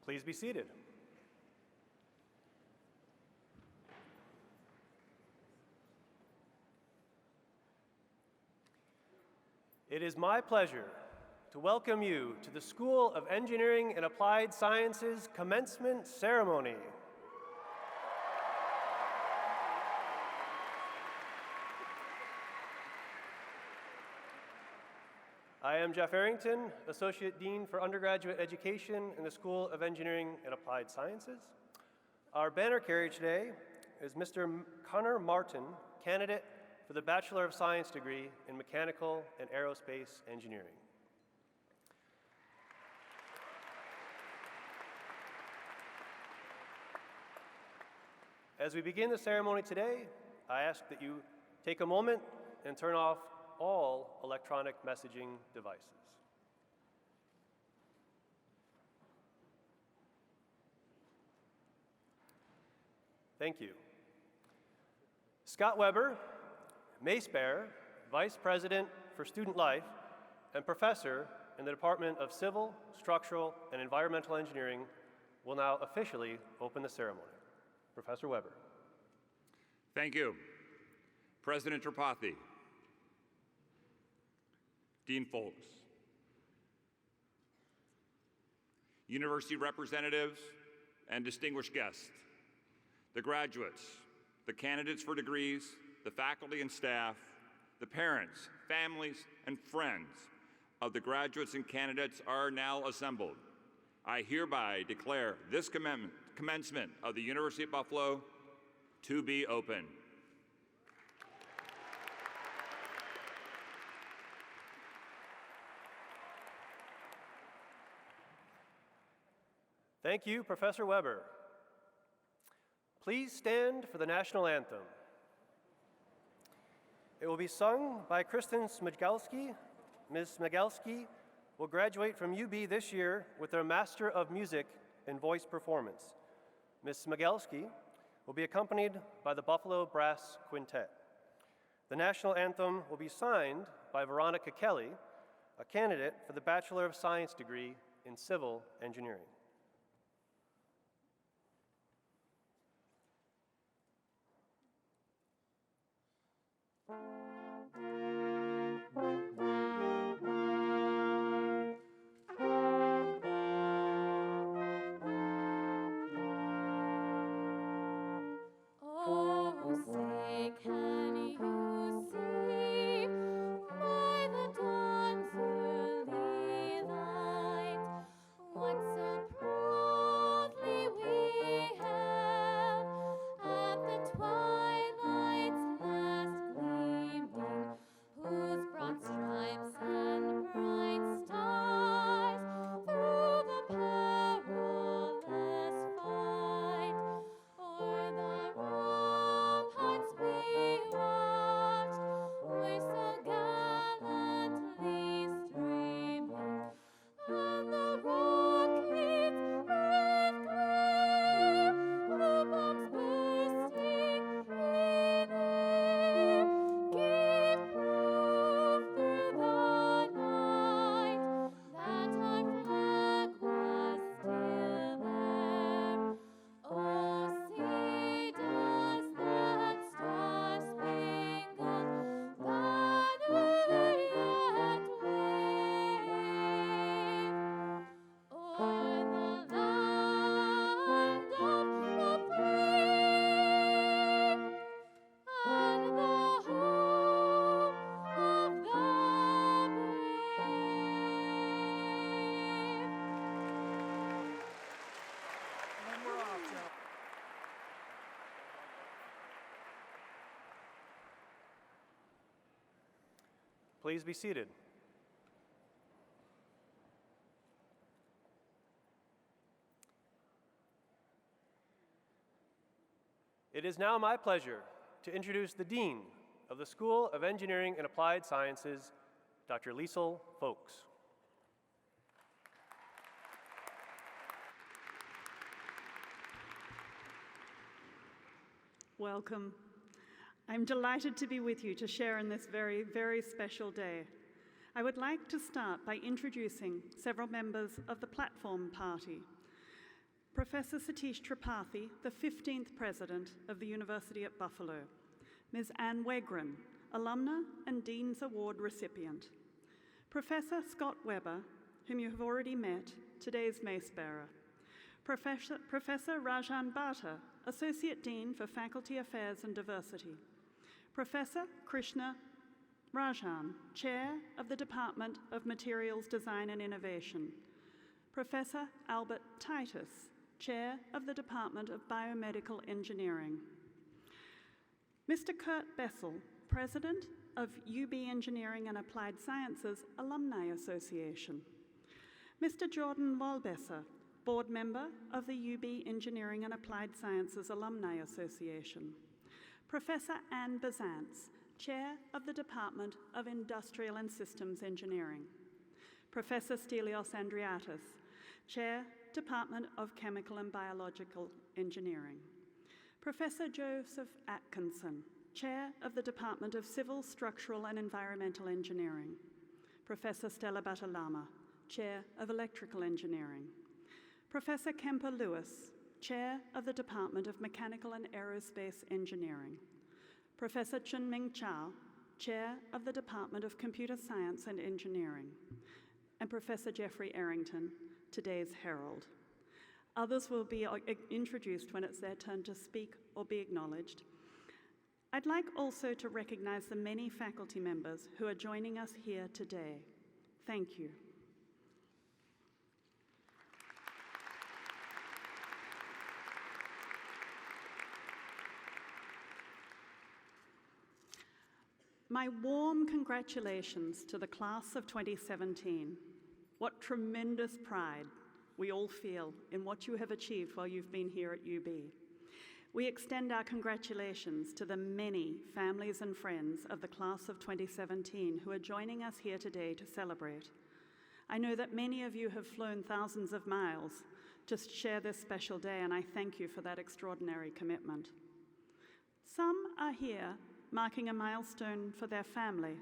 Please be seated. It is my pleasure to welcome you to the School of Engineering and Applied Sciences Commencement Ceremony. I am Jeff Arrington, Associate Dean for Undergraduate Education in the School of Engineering and Applied Sciences. Our banner carrier today is Mr. Connor Martin, candidate for the Bachelor of Science degree in Mechanical and Aerospace Engineering. As we begin the ceremony today, I ask that you take a moment and turn off all electronic messaging devices. Thank you. Scott Weber, Mace Bear, Vice President for Student Life and Professor in the Department of Civil, Structural, and Environmental Engineering, will now officially open the ceremony. Professor Weber. Thank you. President Tripathi, Dean Folks, university representatives and distinguished guests, the graduates, the candidates for degrees, the faculty and staff, the parents, families, and friends of the graduates and candidates are now assembled. I hereby declare this commencement of the University of Buffalo to be open. Thank you, Professor Weber. Please stand for the national anthem. It will be sung by Kristen Smigelski. Ms. Smigelski will graduate from UB this year with their Master of Music in Voice Performance. Ms. Smigelski will be accompanied by the Buffalo Brass Quintet. The national anthem will be signed by Veronica Kelly, a candidate for the Bachelor of Science degree in Civil Engineering. Please be seated. It is now my pleasure to introduce the Dean of the School of Engineering and Applied Sciences, Dr. Liesl Folks. Welcome. I'm delighted to be with you to share in this very, very special day. I would like to start by introducing several members of the Platform Party. Professor Satish Tripathi, the 15th President of the University at Buffalo. Ms. Anne Wegrin, Alumna and Dean's Award recipient. Professor Scott Webber, whom you have already met, today's Mace Bearer. Professor Rajan Bhatta, Associate Dean for Faculty Affairs and Diversity. Professor Krishna Rajan, Chair of the Department of Materials Design and Innovation. Professor Albert Titus, Chair of the Department of Biomedical Engineering. Mr. Kurt Bessel, President of UB Engineering and Applied Sciences Alumni Association. Mr. Jordan Walbesser, Board Member of the UB Engineering and Applied Sciences Alumni Association. Professor Anne Bazance, Chair of the Department of Industrial and Systems Engineering. Professor Stelios Andriatis, Chair, Department of Chemical and Biological Engineering. Professor Joseph Atkinson, Chair of the Department of Civil, Structural and Environmental Engineering. Professor Stella Batalama, Chair of Electrical Engineering. Professor Kemper Lewis, Chair of the Department of Mechanical and Aerospace Engineering. Professor Chun-Ming Chow, Chair of the Department of Computer Science and Engineering. And Professor Jeffrey Arrington, today's Herald. Others will be introduced when it's their turn to speak or be acknowledged. I'd like also to recognize the many faculty members who are joining us here today. Thank you. My warm congratulations to the class of 2017. What tremendous pride we all feel in what you have achieved while you've been here at UB. We extend our congratulations to the many families and friends of the class of 2017 who are joining us here today to celebrate. I know that many of you have flown thousands of miles to share this special day, and I thank you for that extraordinary commitment. Some are here marking a milestone for their family,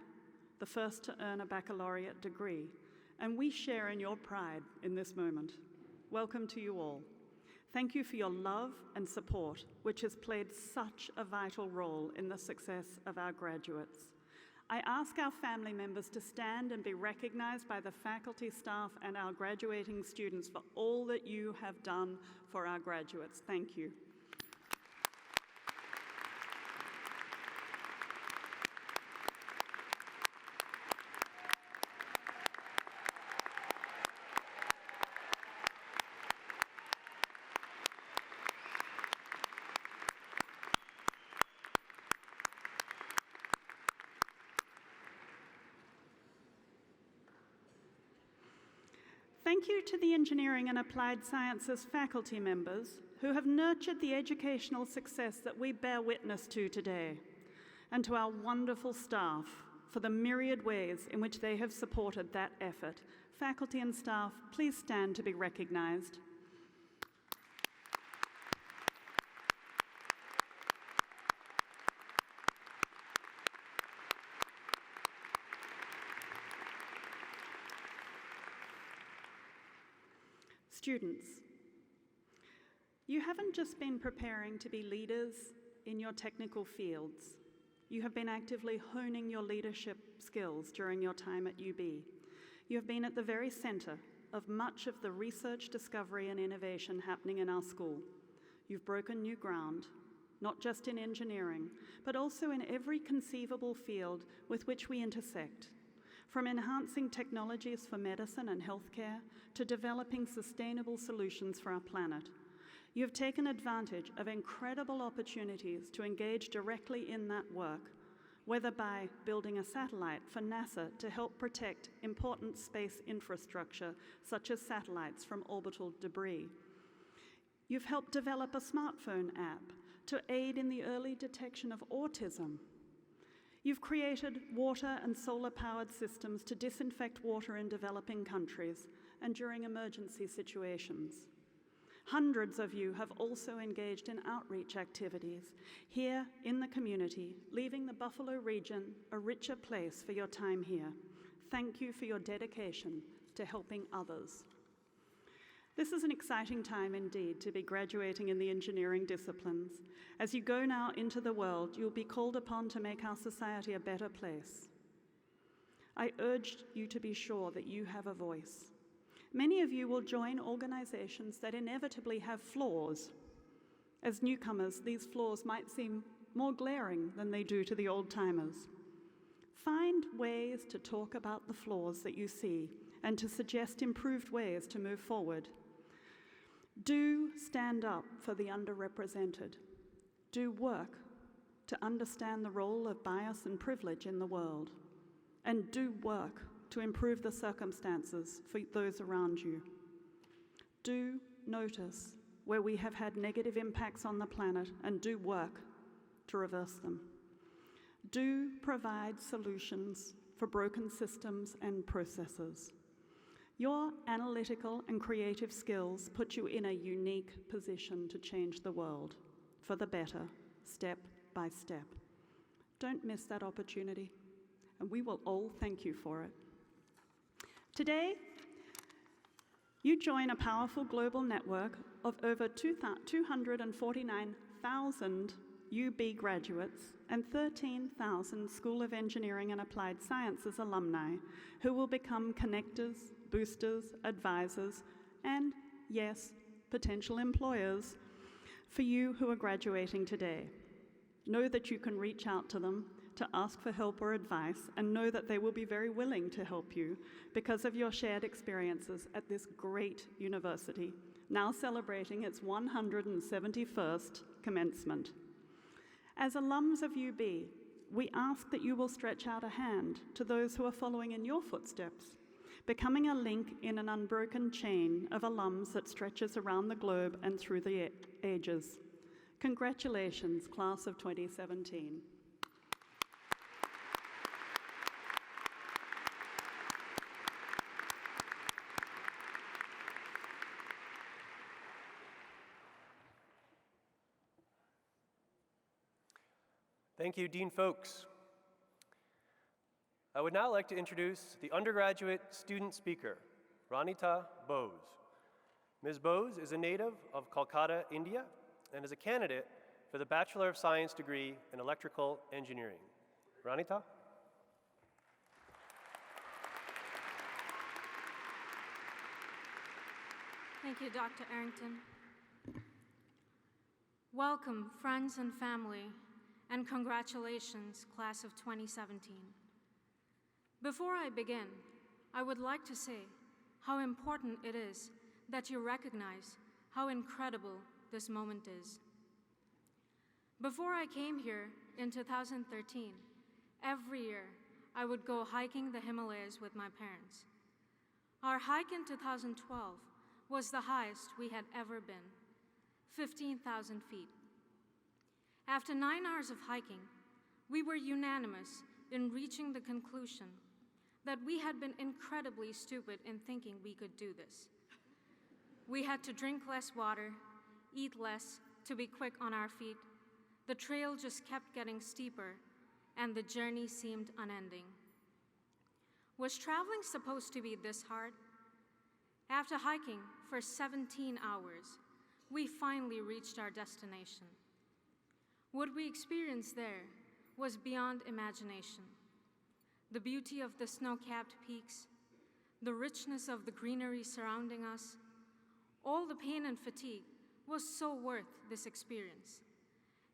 the first to earn a baccalaureate degree, and we share in your pride in this moment. Welcome to you all. Thank you for your love and support, which has played such a vital role in the success of our graduates. I ask our family members to stand and be recognized by the faculty, staff, and our graduating students for all that you have done for our graduates. Thank you. Thank you to the Engineering and Applied Sciences faculty members who have nurtured the educational success that we bear witness to today, and to our wonderful staff for the myriad ways in which they have supported that effort. Faculty and staff, please stand to be recognized. Students, you haven't just been preparing to be leaders in your technical fields. You have been actively honing your leadership skills during your time at UB. You have been at the very center of much of the research, discovery, and innovation happening in our school. You've broken new ground, not just in engineering, but also in every conceivable field with which we intersect. From enhancing technologies for medicine and healthcare to developing sustainable solutions for our planet. You have taken advantage of incredible opportunities to engage directly in that work, whether by building a satellite for NASA to help protect important space infrastructure, such as satellites from orbital debris. You've helped develop a smartphone app to aid in the early detection of autism. You've created water and solar-powered systems to disinfect water in developing countries and during emergency situations. Hundreds of you have also engaged in outreach activities here in the community, leaving the Buffalo region a richer place for your time here. Thank you for your dedication to helping others. This is an exciting time indeed to be graduating in the engineering disciplines. As you go now into the world, you'll be called upon to make our society a better place. I urge you to be sure that you have a voice. Many of you will join organizations that inevitably have flaws. As newcomers, these flaws might seem more glaring than they do to the old-timers. Find ways to talk about the flaws that you see and to suggest improved ways to move forward. Do stand up for the underrepresented. Do work to understand the role of bias and privilege in the world. And do work to improve the circumstances for those around you. Do notice where we have had negative impacts on the planet and do work to reverse them. Do provide solutions for broken systems and processes. Your analytical and creative skills put you in a unique position to change the world for the better, step by step. Don't miss that opportunity, and we will all thank you for it. Today, you join a powerful global network of over 249,000 UB graduates and 13,000 School of Engineering and Applied Sciences alumni who will become connectors, boosters, advisors, and, yes, potential employers for you who are graduating today. Know that you can reach out to them to ask for help or advice, and know that they will be very willing to help you because of your shared experiences at this great university, now celebrating its 171st commencement. As alums of UB, we ask that you will stretch out a hand to those who are following in your footsteps, becoming a link in an unbroken chain of alums that stretches around the globe and through the ages. Congratulations, class of 2017. Thank you, Dean Folks. I would now like to introduce the undergraduate student speaker, Ranita Bose. Ms. Bose is a native of Kolkata, India, and is a candidate for the Bachelor of Science degree in Electrical Engineering. Ranita? Thank you, Dr. Arrington. Welcome, friends and family, and congratulations, class of 2017. Before I begin, I would like to say how important it is that you recognize how incredible this moment is. Before I came here in 2013, every year I would go hiking the Himalayas with my parents. Our hike in 2012 was the highest we had ever been, 15,000 feet. After 9 hours of hiking, we were unanimous in reaching the conclusion that we had been incredibly stupid in thinking we could do this. We had to drink less water, eat less, to be quick on our feet. The trail just kept getting steeper, and the journey seemed unending. Was traveling supposed to be this hard? After hiking for 17 hours, we finally reached our destination. What we experienced there was beyond imagination. The beauty of the snow-capped peaks, the richness of the greenery surrounding us, all the pain and fatigue was so worth this experience.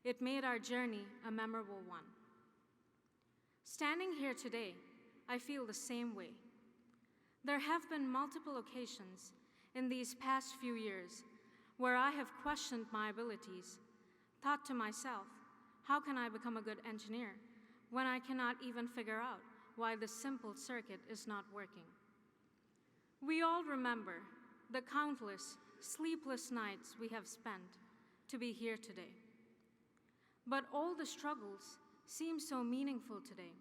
It made our journey a memorable one. Standing here today, I feel the same way. There have been multiple occasions in these past few years where I have questioned my abilities, thought to myself, how can I become a good engineer when I cannot even figure out why the simple circuit is not working? We all remember the countless sleepless nights we have spent to be here today. But all the struggles seem so meaningful today.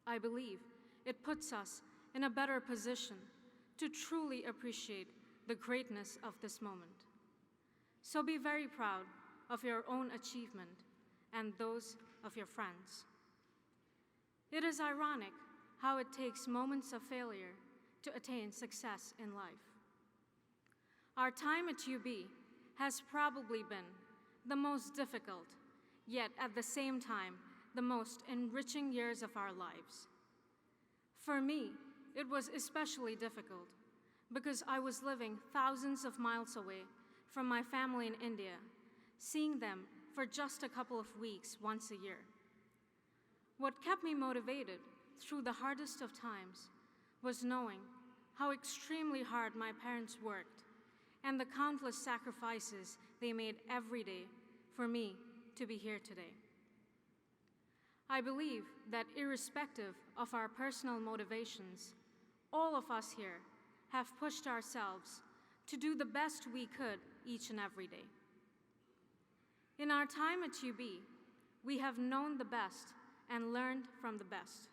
I believe it puts us in a better position to truly appreciate the greatness of this moment. So be very proud of your own achievement and those of your friends. It is ironic how it takes moments of failure to attain success in life. Our time at UB has probably been the most difficult, yet at the same time, the most enriching years of our lives. For me, it was especially difficult because I was living thousands of miles away from my family in India, seeing them for just a couple of weeks once a year. What kept me motivated through the hardest of times was knowing how extremely hard my parents worked and the countless sacrifices they made every day for me to be here today. I believe that irrespective of our personal motivations, all of us here have pushed ourselves to do the best we could each and every day. In our time at UB, we have known the best and learned from the best.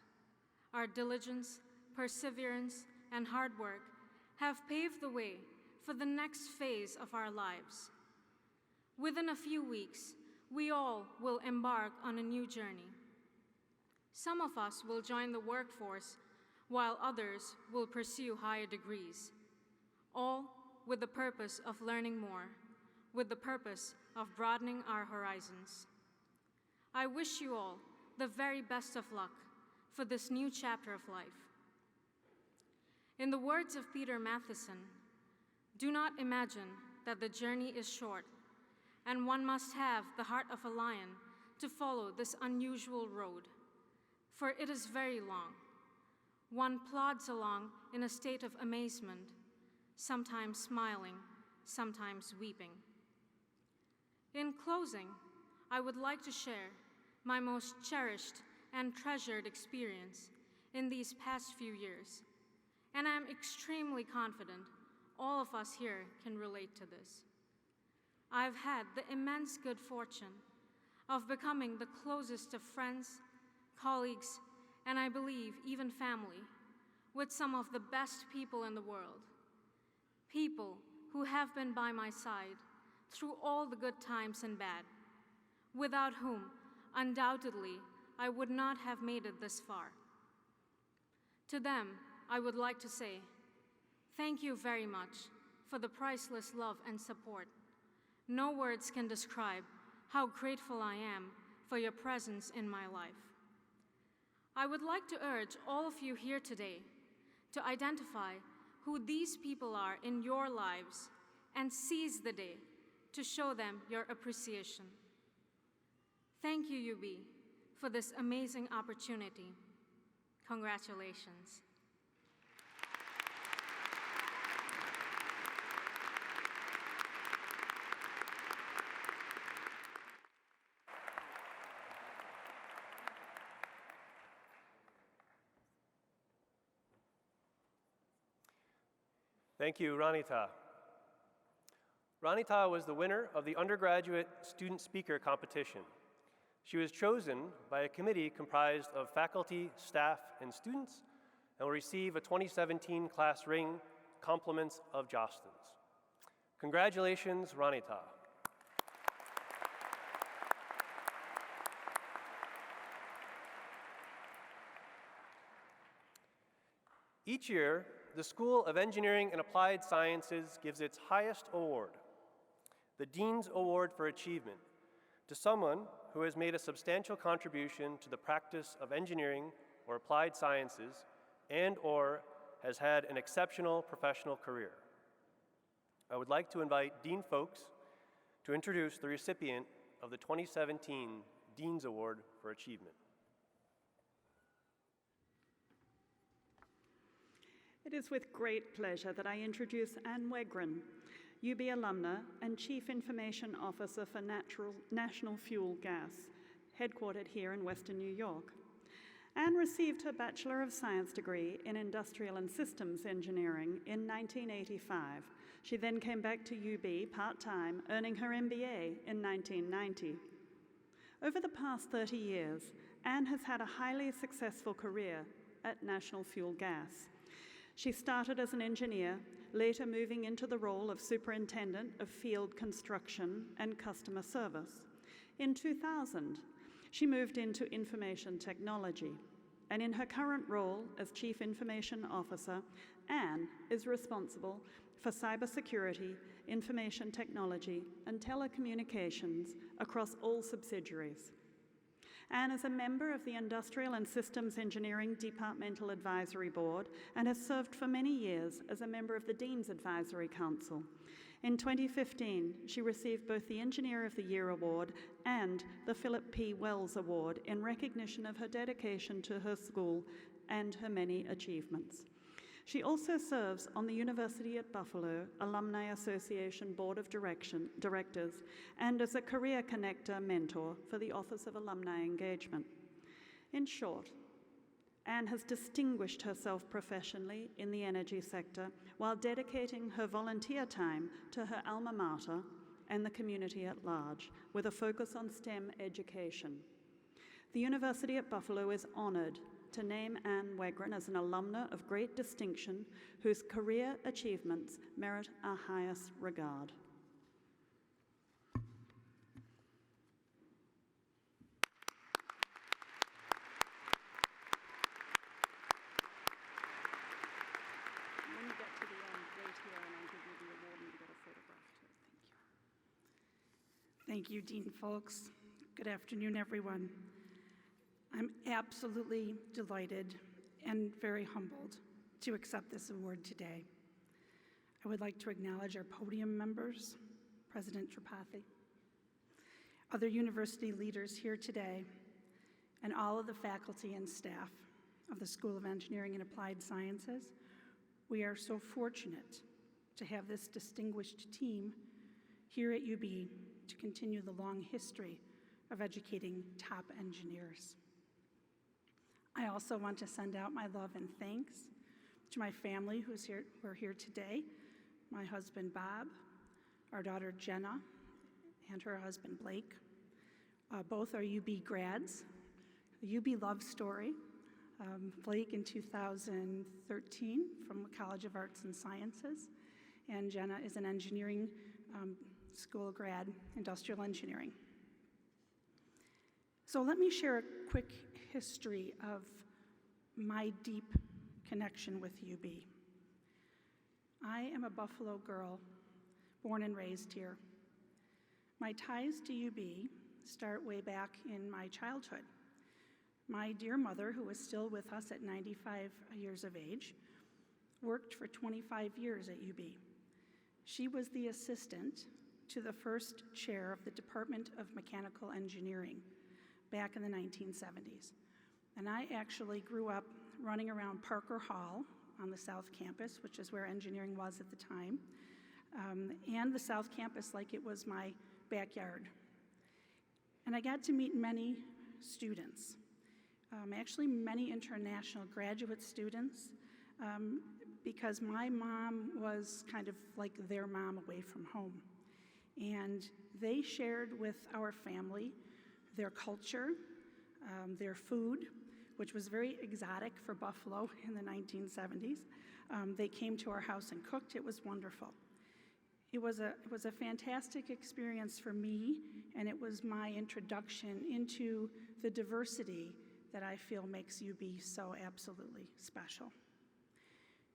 Our diligence, perseverance, and hard work have paved the way for the next phase of our lives. Within a few weeks, we all will embark on a new journey. Some of us will join the workforce, while others will pursue higher degrees, all with the purpose of learning more, with the purpose of broadening our horizons. I wish you all the very best of luck for this new chapter of life. In the words of Peter Matheson, do not imagine that the journey is short and one must have the heart of a lion to follow this unusual road, for it is very long. One plods along in a state of amazement, sometimes smiling, sometimes weeping. In closing, I would like to share my most cherished and treasured experience in these past few years, and I am extremely confident all of us here can relate to this. I've had the immense good fortune of becoming the closest of friends, colleagues, and I believe even family with some of the best people in the world. People who have been by my side through all the good times and bad, without whom, undoubtedly, I would not have made it this far. To them, I would like to say, thank you very much for the priceless love and support. No words can describe how grateful I am for your presence in my life. I would like to urge all of you here today to identify who these people are in your lives and seize the day to show them your appreciation. Thank you, UB, for this amazing opportunity. Congratulations. Thank you, Ranita. Ranita was the winner of the Undergraduate Student Speaker Competition. She was chosen by a committee comprised of faculty, staff, and students, and will receive a 2017 class ring, compliments of Jostens. Congratulations, Ranita. Each year, the School of Engineering and Applied Sciences gives its highest award, the Dean's Award for Achievement, to someone who has made a substantial contribution to the practice of engineering or applied sciences and/or has had an exceptional professional career. I would like to invite Dean Folks to introduce the recipient of the 2017 Dean's Award for Achievement. It is with great pleasure that I introduce Anne Wegren, UB alumna and Chief Information Officer for National Fuel Gas, headquartered here in Western New York. Anne received her Bachelor of Science degree in Industrial and Systems Engineering in 1985. She then came back to UB part-time, earning her MBA in 1990. Over the past 30 years, Anne has had a highly successful career at National Fuel Gas. She started as an engineer, later moving into the role of Superintendent of Field Construction and Customer Service. In 2000, she moved into Information Technology, and in her current role as Chief Information Officer, Anne is responsible for cybersecurity, information technology, and telecommunications across all subsidiaries. Anne is a member of the Industrial and Systems Engineering Departmental Advisory Board and has served for many years as a member of the Dean's Advisory Council. In 2015, she received both the Engineer of the Year Award and the Philip P. Wells Award in recognition of her dedication to her school and her many achievements. She also serves on the University at Buffalo Alumni Association Board of Directors and as a Career Connector mentor for the Office of Alumni Engagement. In short, Anne has distinguished herself professionally in the energy sector while dedicating her volunteer time to her alma mater and the community at large, with a focus on STEM education. The University at Buffalo is honored to name Anne Wegrin as an alumna of great distinction whose career achievements merit our highest regard. When you get to the end, wait here and I'll give you the award and you get a photograph too. Thank you. Thank you, Dean Folks. Good afternoon, everyone. I'm absolutely delighted and very humbled to accept this award today. I would like to acknowledge our podium members, President Tripathi, other university leaders here today, and all of the faculty and staff of the School of Engineering and Applied Sciences. We are so fortunate to have this distinguished team here at UB to continue the long history of educating top engineers. I also want to send out my love and thanks to my family who are here today, my husband Bob, our daughter Jenna, and her husband Blake. Both are UB grads, a UB love story. Blake in 2013 from the College of Arts and Sciences, and Jenna is an engineering school grad, industrial engineering. So let me share a quick history of my deep connection with UB. I am a Buffalo girl, born and raised here. My ties to UB start way back in my childhood. My dear mother, who is still with us at 95 years of age, worked for 25 years at UB. She was the assistant to the first chair of the Department of Mechanical Engineering back in the 1970s. And I actually grew up running around Parker Hall on the South Campus, which is where engineering was at the time, and the South Campus like it was my backyard. And I got to meet many students, actually many international graduate students, because my mom was kind of like their mom away from home. And they shared with our family their culture, their food, which was very exotic for Buffalo in the 1970s. They came to our house and cooked. It was wonderful. It was a fantastic experience for me, and it was my introduction into the diversity that I feel makes UB so absolutely special.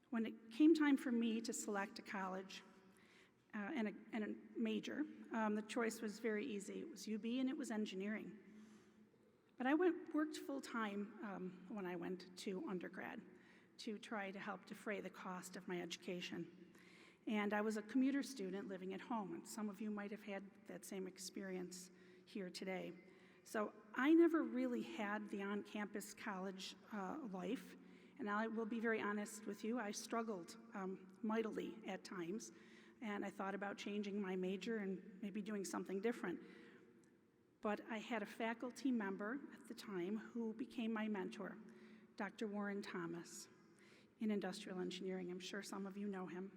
When it came time for me to select a college and a major, the choice was very easy. It was UB and it was engineering. But I worked full-time when I went to undergrad to try to help defray the cost of my education. And I was a commuter student living at home, and some of you might have had that same experience here today. So I never really had the on-campus college life, and I will be very honest with you, I struggled mightily at times, and I thought about changing my major and maybe doing something different. But I had a faculty member at the time who became my mentor, Dr. Warren Thomas, in industrial engineering. I'm sure some of you know him.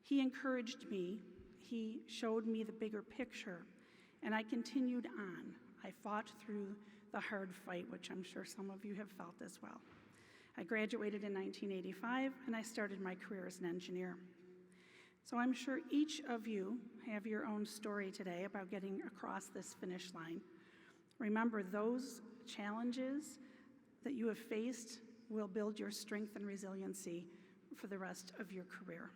He encouraged me, he showed me the bigger picture, and I continued on. I fought through the hard fight, which I'm sure some of you have felt as well. I graduated in 1985, and I started my career as an engineer. So I'm sure each of you have your own story today about getting across this finish line. Remember, those challenges that you have faced will build your strength and resiliency for the rest of your career.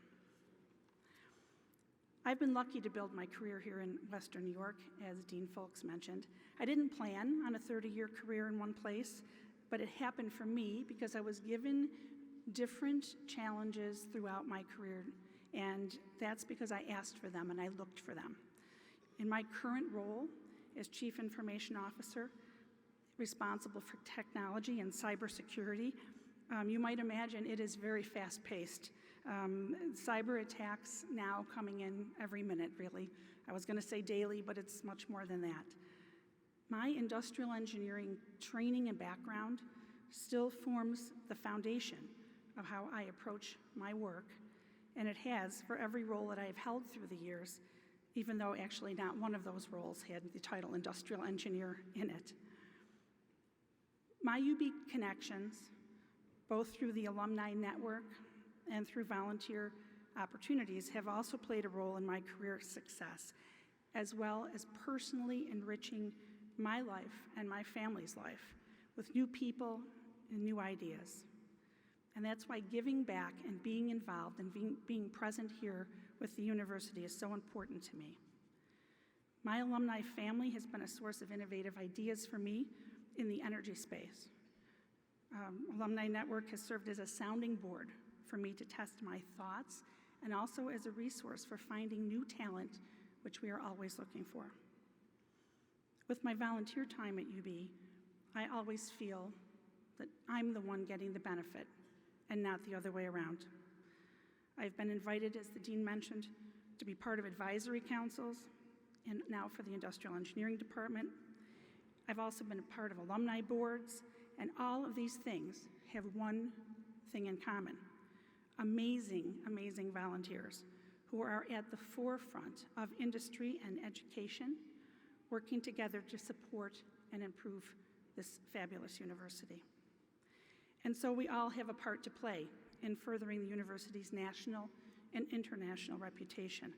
I've been lucky to build my career here in Western New York, as Dean Folks mentioned. I didn't plan on a 30-year career in one place, but it happened for me because I was given different challenges throughout my career, and that's because I asked for them and I looked for them. In my current role as Chief Information Officer, responsible for technology and cybersecurity, you might imagine it is very fast-paced. Cyber attacks now coming in every minute, really. I was going to say daily, but it's much more than that. My industrial engineering training and background still forms the foundation of how I approach my work, and it has for every role that I have held through the years, even though actually not one of those roles had the title industrial engineer in it. My UB connections, both through the alumni network and through volunteer opportunities, have also played a role in my career success, as well as personally enriching my life and my family's life with new people and new ideas. And that's why giving back and being involved and being present here with the university is so important to me. My alumni family has been a source of innovative ideas for me in the energy space. Alumni Network has served as a sounding board for me to test my thoughts and also as a resource for finding new talent, which we are always looking for. With my volunteer time at UB, I always feel that I'm the one getting the benefit and not the other way around. I've been invited, as the dean mentioned, to be part of advisory councils and now for the industrial engineering department. I've also been a part of alumni boards, and all of these things have one thing in common: amazing, amazing volunteers who are at the forefront of industry and education, working together to support and improve this fabulous university. And so we all have a part to play in furthering the university's national and international reputation.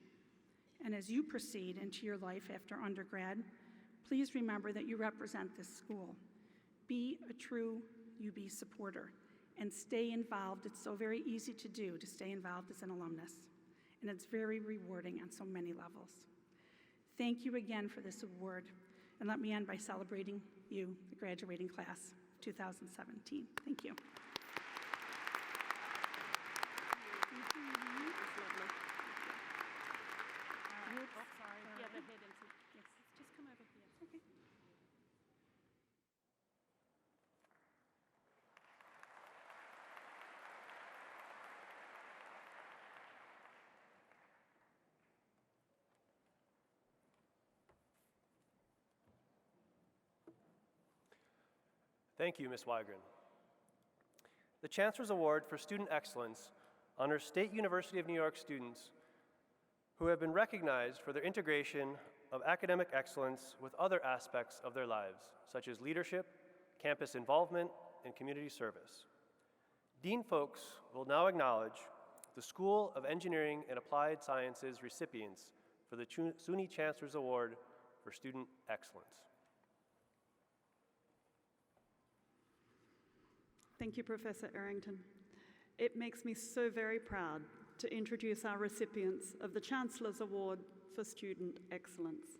And as you proceed into your life after undergrad, please remember that you represent this school. Be a true UB supporter and stay involved. It's so very easy to do, to stay involved as an alumnus, and it's very rewarding on so many levels. Thank you again for this award, and let me end by celebrating you, the graduating class of 2017. Thank you. Thank you, Ms. Wygren. The Chancellors Award for Student Excellence honors State University of New York students who have been recognized for their integration of academic excellence with other aspects of their lives, such as leadership, campus involvement, and community service. Dean Folks will now acknowledge the School of Engineering and Applied Sciences recipients for the SUNY Chancellors Award for Student Excellence. Thank you, Professor Errington. It makes me so very proud to introduce our recipients of the Chancellors Award for Student Excellence.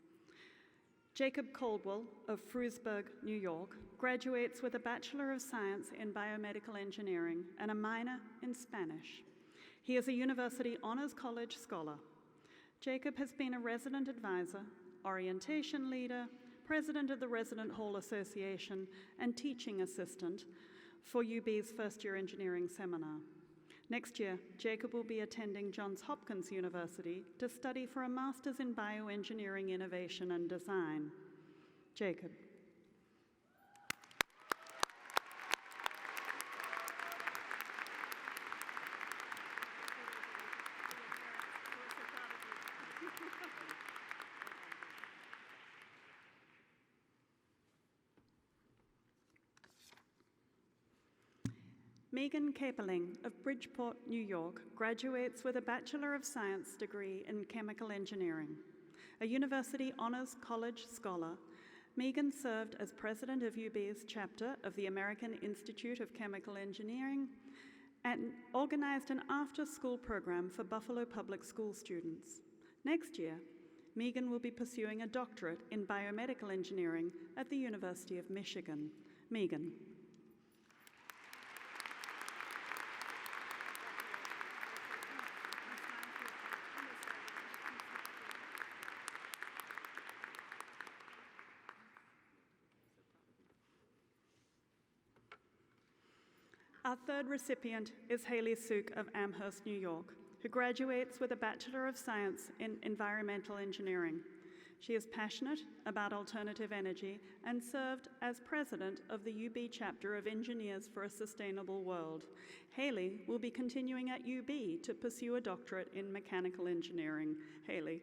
Jacob Caldwell of Frewsburg, New York, graduates with a Bachelor of Science in Biomedical Engineering and a minor in Spanish. He is a University Honors College scholar. Jacob has been a resident advisor, orientation leader, president of the Resident Hall Association, and teaching assistant for UB's first-year engineering seminar. Next year, Jacob will be attending Johns Hopkins University to study for a Master's in Bioengineering Innovation and Design. Jacob. Megan Kaperling of Bridgeport, New York, graduates with a Bachelor of Science degree in Chemical Engineering. A University Honors College scholar, Megan served as president of UB's chapter of the American Institute of Chemical Engineering and organized an after-school program for Buffalo Public School students. Next year, Megan will be pursuing a doctorate in biomedical engineering at the University of Michigan. Megan. Our third recipient is Haley Suk of Amherst, New York, who graduates with a Bachelor of Science in Environmental Engineering. She is passionate about alternative energy and served as president of the UB chapter of Engineers for a Sustainable World. Haley will be continuing at UB to pursue a doctorate in mechanical engineering. Haley.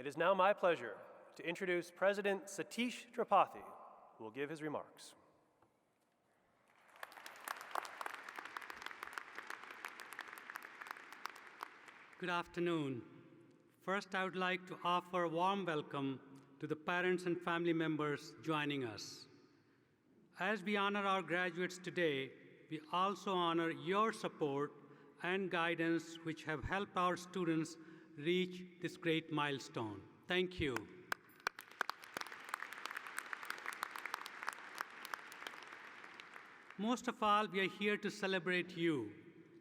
It is now my pleasure to introduce President Satish Tripathi, who will give his remarks. Good afternoon. First, I would like to offer a warm welcome to the parents and family members joining us. As we honor our graduates today, we also honor your support and guidance which have helped our students reach this great milestone. Thank you. Most of all, we are here to celebrate you,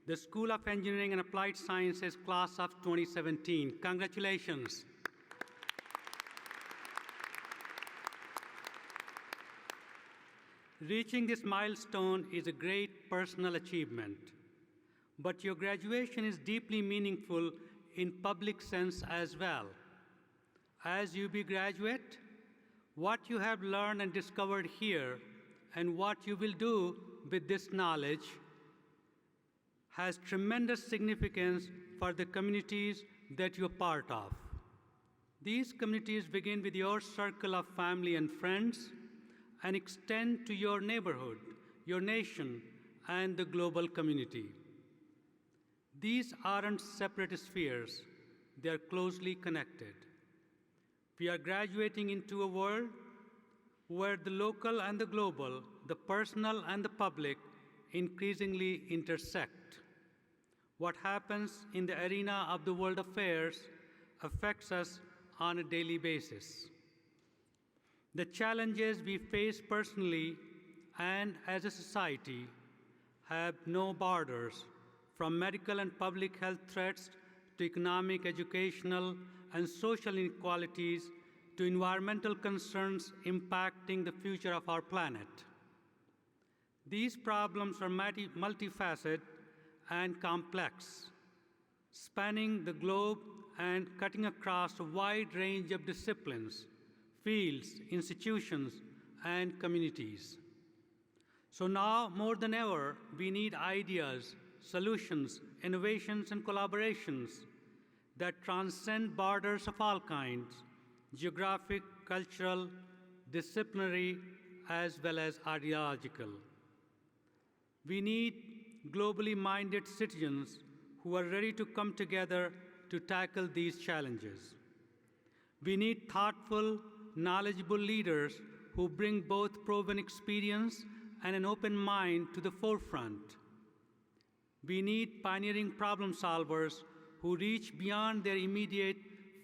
the School of Engineering and Applied Sciences class of 2017. Congratulations. Reaching this milestone is a great personal achievement, but your graduation is deeply meaningful in public sense as well. As UB graduate, what you have learned and discovered here and what you will do with this knowledge has tremendous significance for the communities that you're part of. These communities begin with your circle of family and friends and extend to your neighborhood, your nation, and the global community. These aren't separate spheres, they are closely connected. We are graduating into a world where the local and the global, the personal and the public increasingly intersect. What happens in the arena of the world affairs affects us on a daily basis. The challenges we face personally and as a society have no borders, from medical and public health threats to economic, educational, and social inequalities to environmental concerns impacting the future of our planet. These problems are multifaceted and complex, spanning the globe and cutting across a wide range of disciplines, fields, institutions, and communities. So now, more than ever, we need ideas, solutions, innovations, and collaborations that transcend borders of all kinds, geographic, cultural, disciplinary, as well as ideological. We need globally minded citizens who are ready to come together to tackle these challenges. We need thoughtful, knowledgeable leaders who bring both proven experience and an open mind to the forefront. We need pioneering problem solvers who reach beyond their immediate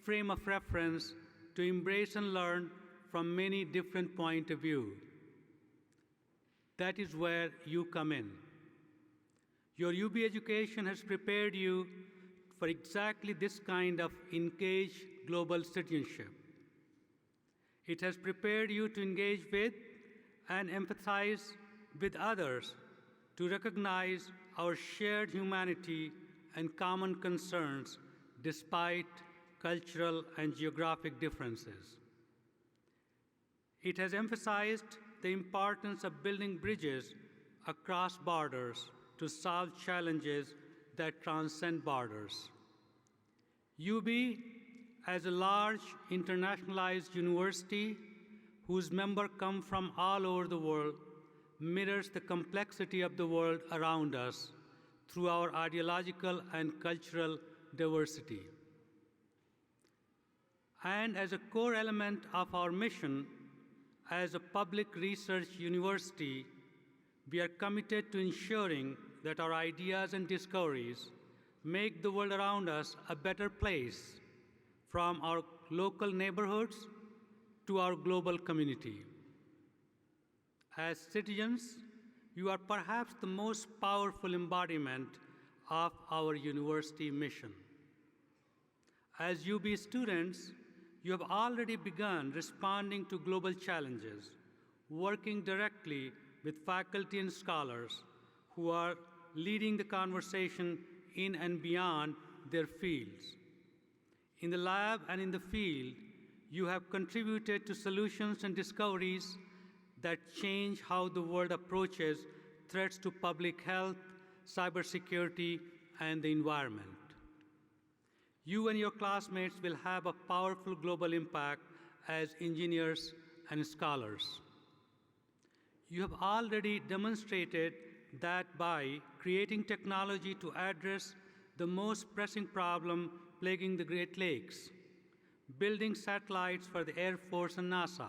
frame of reference to embrace and learn from many different points of view. That is where you come in. Your UB education has prepared you for exactly this kind of engaged global citizenship. It has prepared you to engage with and empathize with others, to recognize our shared humanity and common concerns despite cultural and geographic differences. It has emphasized the importance of building bridges across borders to solve challenges that transcend borders. UB, as a large internationalized university whose members come from all over the world, mirrors the complexity of the world around us through our ideological and cultural diversity. And as a core element of our mission, as a public research university, we are committed to ensuring that our ideas and discoveries make the world around us a better place, from our local neighborhoods to our global community. As citizens, you are perhaps the most powerful embodiment of our university mission. As UB students, you have already begun responding to global challenges, working directly with faculty and scholars who are leading the conversation in and beyond their fields. In the lab and in the field, you have contributed to solutions and discoveries that change how the world approaches threats to public health, cybersecurity, and the environment. You and your classmates will have a powerful global impact as engineers and scholars. You have already demonstrated that by creating technology to address the most pressing problem plaguing the Great Lakes, building satellites for the Air Force and NASA,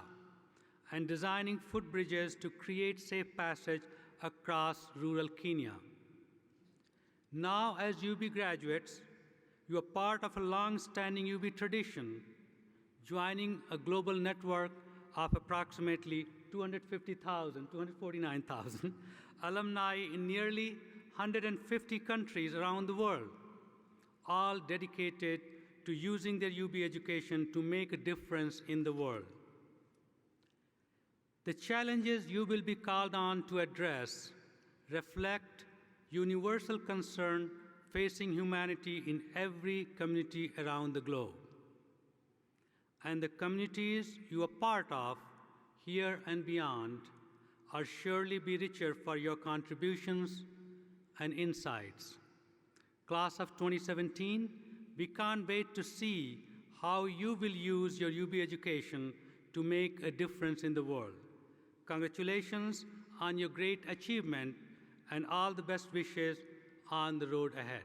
and designing footbridges to create safe passage across rural Kenya. Now, as UB graduates, you are part of a long-standing UB tradition, joining a global network of approximately 249,000 alumni in nearly 150 countries around the world, all dedicated to using their UB education to make a difference in the world. The challenges you will be called on to address reflect universal concern facing humanity in every community around the globe. And the communities you are part of, here and beyond, are surely be richer for your contributions and insights. Class of 2017, we can't wait to see how you will use your UB education to make a difference in the world. Congratulations on your great achievement and all the best wishes on the road ahead.